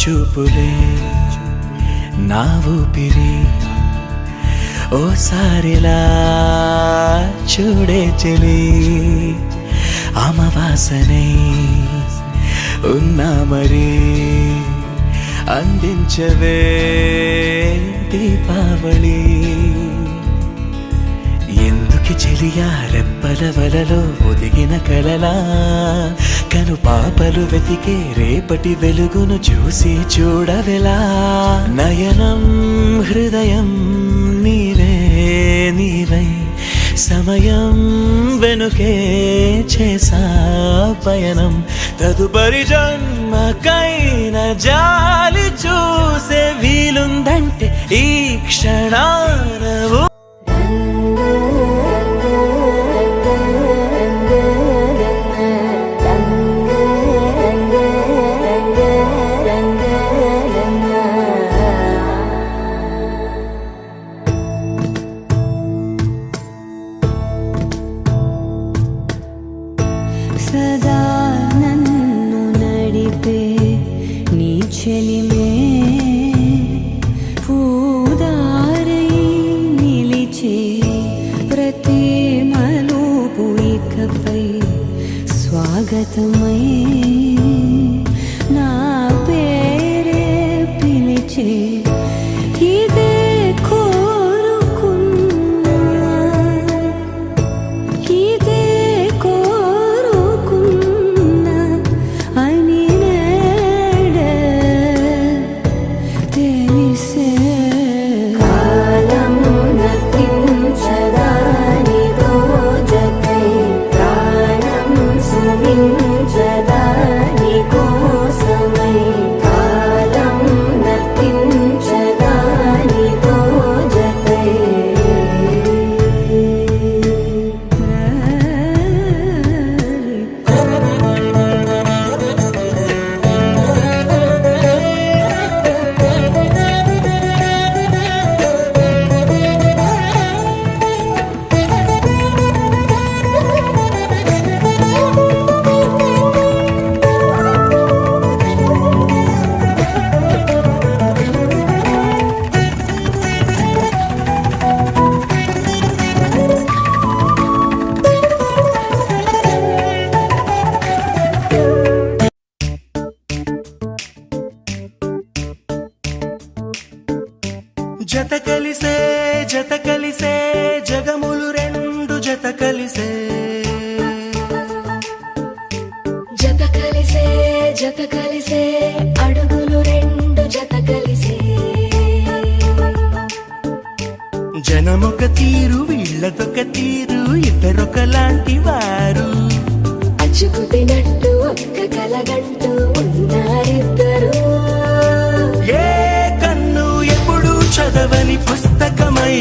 చూపులే నా ఊపిరి ఓసారిలా చూడే చెలి అమవాసనై ఉన్నా మరి అందించవే దీపావళి ఎందుకి చెలియా రెప్పల వలలో ఒదిగిన కలలా కను పాపలు వెతికే రేపటి వెలుగును చూసి చూడవెలా నయనం హృదయం నీవే నీవై సమయం వెనుకే చేసా పయనం తదుపరి జన్మకైన జాలి చూసే వీలుందంటే ఈ క్షణానవు సదా నన్ను నడిపే నీ చెలిమే పూదారై నిలిచే ప్రతి మలుపు ఇకపై స్వాగతమై నా పేరే పిలిచే ఇదే జత కలిసే జగములు రెండు జత కలిసే అడుగులు రెండు జత కలిసే జనమొక తీరు వీళ్ళదొక తీరు ఇద్దరొకలాంటి వారు అచ్చుకు తినట్టు ఒక్క కలగంటూ ఉన్నారిద్దరు చదవని పుస్తకమై